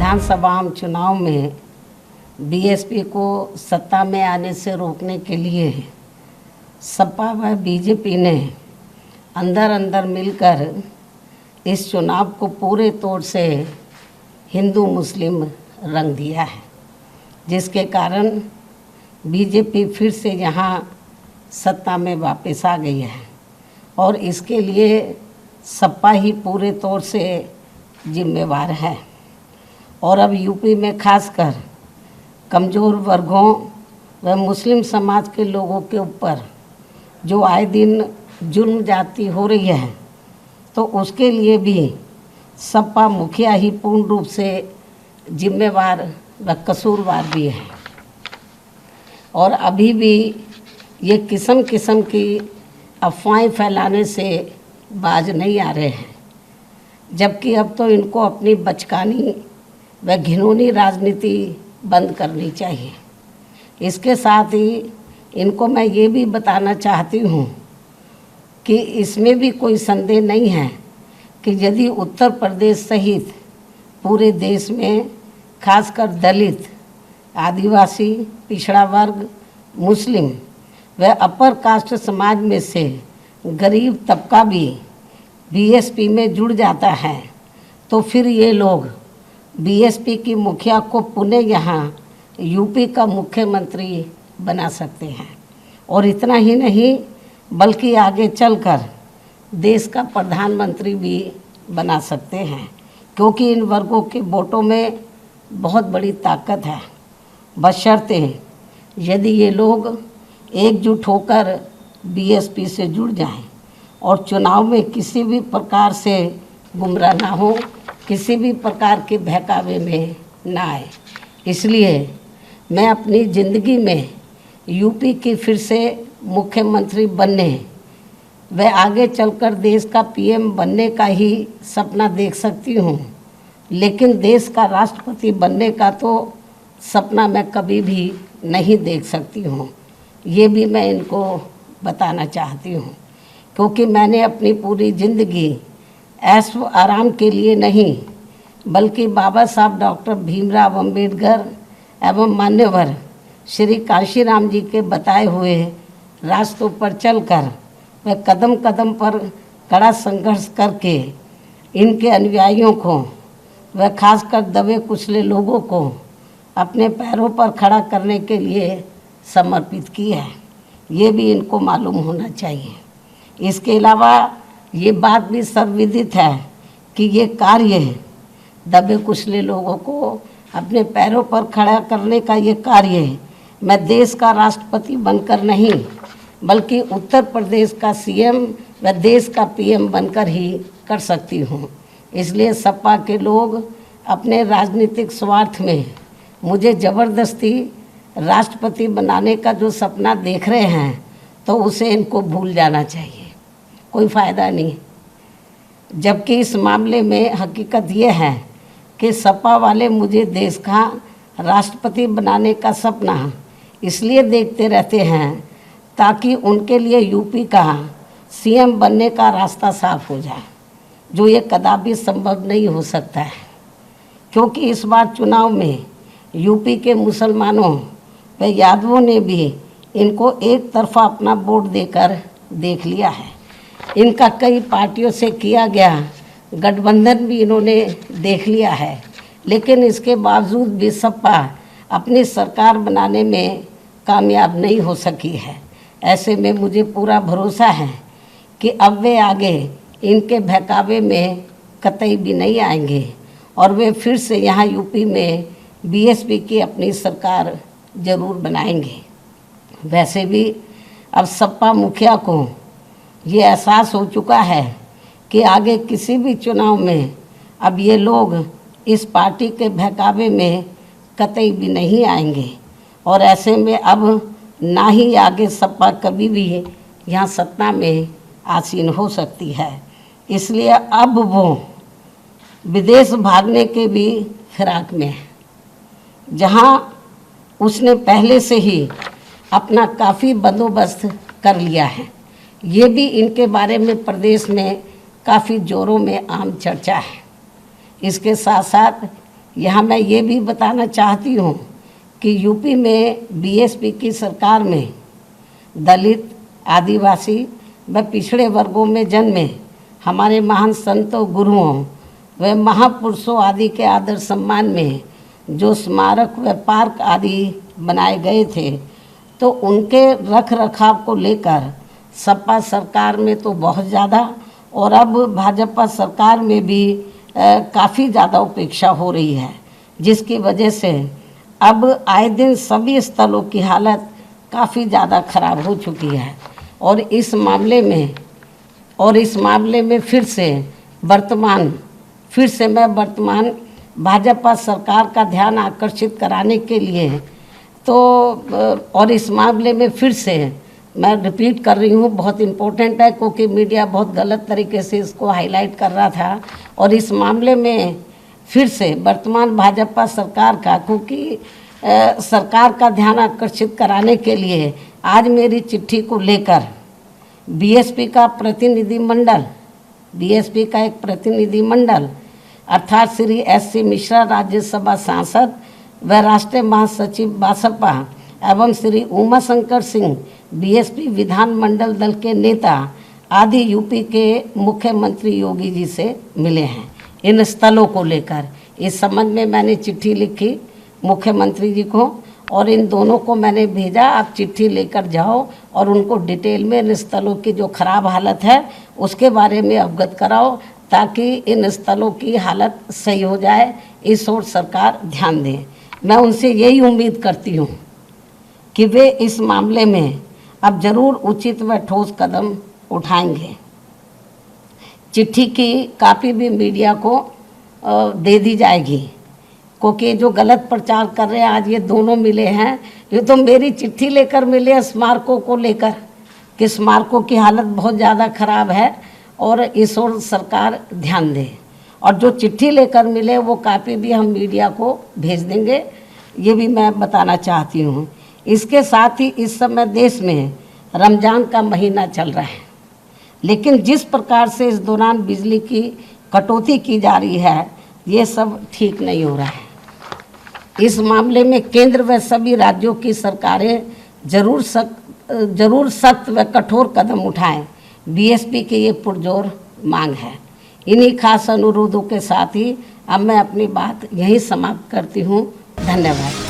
विधानसभा चुनाव में बीएसपी को सत्ता में आने से रोकने के लिए सपा व बीजेपी ने अंदर अंदर मिलकर इस चुनाव को पूरे तौर से हिंदू मुस्लिम रंग दिया है, जिसके कारण बीजेपी फिर से यहाँ सत्ता में वापस आ गई है और इसके लिए सपा ही पूरे तौर से जिम्मेवार है। और अब यूपी में खासकर कमज़ोर वर्गों व मुस्लिम समाज के लोगों के ऊपर जो आए दिन जुल्म जाती हो रही है, तो उसके लिए भी सपा मुखिया ही पूर्ण रूप से जिम्मेवार व कसूरवार भी है। और अभी भी ये किस्म किस्म की अफवाहें फैलाने से बाज नहीं आ रहे हैं, जबकि अब तो इनको अपनी बचकानी व घिनौनी राजनीति बंद करनी चाहिए। इसके साथ ही इनको मैं ये भी बताना चाहती हूँ कि इसमें भी कोई संदेह नहीं है कि यदि उत्तर प्रदेश सहित पूरे देश में खासकर दलित, आदिवासी, पिछड़ा वर्ग, मुस्लिम व अपर कास्ट समाज में से गरीब तबका भी बीएसपी में जुड़ जाता है, तो फिर ये लोग बीएसपी की मुखिया को पुणे यहाँ यूपी का मुख्यमंत्री बना सकते हैं। और इतना ही नहीं बल्कि आगे चलकर देश का प्रधानमंत्री भी बना सकते हैं, क्योंकि इन वर्गों के वोटों में बहुत बड़ी ताकत है, बशर्ते यदि ये लोग एकजुट होकर बीएसपी से जुड़ जाएं और चुनाव में किसी भी प्रकार से गुमराह ना हो, किसी भी प्रकार के बहकावे में ना आए। इसलिए मैं अपनी ज़िंदगी में यूपी की फिर से मुख्यमंत्री बनने व आगे चलकर देश का पीएम बनने का ही सपना देख सकती हूँ, लेकिन देश का राष्ट्रपति बनने का तो सपना मैं कभी भी नहीं देख सकती हूँ। ये भी मैं इनको बताना चाहती हूँ, क्योंकि मैंने अपनी पूरी ज़िंदगी ऐश व आराम के लिए नहीं बल्कि बाबा साहब डॉक्टर भीमराव अंबेडकर एवं मान्यवर श्री कांशीराम जी के बताए हुए रास्तों पर चलकर व कदम कदम पर कड़ा संघर्ष करके इनके अनुयायियों को व खासकर दबे कुचले लोगों को अपने पैरों पर खड़ा करने के लिए समर्पित की है। ये भी इनको मालूम होना चाहिए। इसके अलावा ये बात भी सर्वविदित है कि ये कार्य दबे कुचले लोगों को अपने पैरों पर खड़ा करने का ये कार्य मैं देश का राष्ट्रपति बनकर नहीं बल्कि उत्तर प्रदेश का सीएम व देश का पीएम बनकर ही कर सकती हूँ। इसलिए सपा के लोग अपने राजनीतिक स्वार्थ में मुझे ज़बरदस्ती राष्ट्रपति बनाने का जो सपना देख रहे हैं, तो उसे इनको भूल जाना चाहिए, कोई फ़ायदा नहीं। जबकि इस मामले में हकीकत ये है कि सपा वाले मुझे देश का राष्ट्रपति बनाने का सपना इसलिए देखते रहते हैं ताकि उनके लिए यूपी का सीएम बनने का रास्ता साफ हो जाए, जो ये कदापि संभव नहीं हो सकता है, क्योंकि इस बार चुनाव में यूपी के मुसलमानों व यादवों ने भी इनको एक तरफा अपना वोट देकर देख लिया है। इनका कई पार्टियों से किया गया गठबंधन भी इन्होंने देख लिया है, लेकिन इसके बावजूद भी सपा अपनी सरकार बनाने में कामयाब नहीं हो सकी है। ऐसे में मुझे पूरा भरोसा है कि अब वे आगे इनके बहकावे में कतई भी नहीं आएंगे और वे फिर से यहाँ यूपी में बीएसपी की अपनी सरकार ज़रूर बनाएंगे। वैसे भी अब सपा मुखिया को ये एहसास हो चुका है कि आगे किसी भी चुनाव में अब ये लोग इस पार्टी के बहकावे में कतई भी नहीं आएंगे और ऐसे में अब ना ही आगे सपा कभी भी यहाँ सत्ता में आसीन हो सकती है। इसलिए अब वो विदेश भागने के भी फिराक में है, जहाँ उसने पहले से ही अपना काफ़ी बंदोबस्त कर लिया है। ये भी इनके बारे में प्रदेश में काफ़ी जोरों में आम चर्चा है। इसके साथ साथ यहाँ मैं ये भी बताना चाहती हूँ कि यूपी में बीएसपी की सरकार में दलित, आदिवासी व पिछड़े वर्गों में जन्मे हमारे महान संतों, गुरुओं व महापुरुषों आदि के आदर सम्मान में जो स्मारक व पार्क आदि बनाए गए थे, तो उनके रख रखाव को लेकर सपा सरकार में तो बहुत ज़्यादा और अब भाजपा सरकार में भी काफ़ी ज़्यादा उपेक्षा हो रही है, जिसकी वजह से अब आए दिन सभी स्थलों की हालत काफ़ी ज़्यादा खराब हो चुकी है। और इस मामले में फिर से मैं वर्तमान भाजपा सरकार का ध्यान आकर्षित कराने के लिए और इस मामले में फिर से मैं रिपीट कर रही हूँ, बहुत इम्पोर्टेंट है क्योंकि मीडिया बहुत गलत तरीके से इसको हाईलाइट कर रहा था। और इस मामले में फिर से वर्तमान भाजपा सरकार का, क्योंकि सरकार का ध्यान आकर्षित कराने के लिए आज मेरी चिट्ठी को लेकर बीएसपी का एक प्रतिनिधिमंडल अर्थात श्री एस.सी. मिश्रा, राज्यसभा सांसद व राष्ट्रीय महासचिव बसपा एवं श्री उमाशंकर सिंह, बीएसपी विधानमंडल दल के नेता आदि यूपी के मुख्यमंत्री योगी जी से मिले हैं। इन स्थलों को लेकर इस संबंध में मैंने चिट्ठी लिखी मुख्यमंत्री जी को और इन दोनों को मैंने भेजा, आप चिट्ठी लेकर जाओ और उनको डिटेल में इन स्थलों की जो खराब हालत है उसके बारे में अवगत कराओ, ताकि इन स्थलों की हालत सही हो जाए। इस ओर सरकार ध्यान दे। मैं उनसे यही उम्मीद करती हूँ कि वे इस मामले में अब जरूर उचित व ठोस कदम उठाएंगे। चिट्ठी की कापी भी मीडिया को दे दी जाएगी, क्योंकि जो गलत प्रचार कर रहे हैं, आज ये दोनों मिले हैं, ये तो मेरी चिट्ठी लेकर मिले स्मारकों को लेकर कि स्मारकों की हालत बहुत ज़्यादा खराब है और इस ओर सरकार ध्यान दे। और जो चिट्ठी लेकर मिले वो कापी भी हम मीडिया को भेज देंगे, ये भी मैं बताना चाहती हूँ। इसके साथ ही इस समय देश में रमज़ान का महीना चल रहा है, लेकिन जिस प्रकार से इस दौरान बिजली की कटौती की जा रही है, ये सब ठीक नहीं हो रहा है। इस मामले में केंद्र व सभी राज्यों की सरकारें जरूर सख्त व कठोर कदम उठाएं। बीएसपी की ये पुरजोर मांग है। इन्हीं खास अनुरोधों के साथ ही अब मैं अपनी बात यहीं समाप्त करती हूँ। धन्यवाद।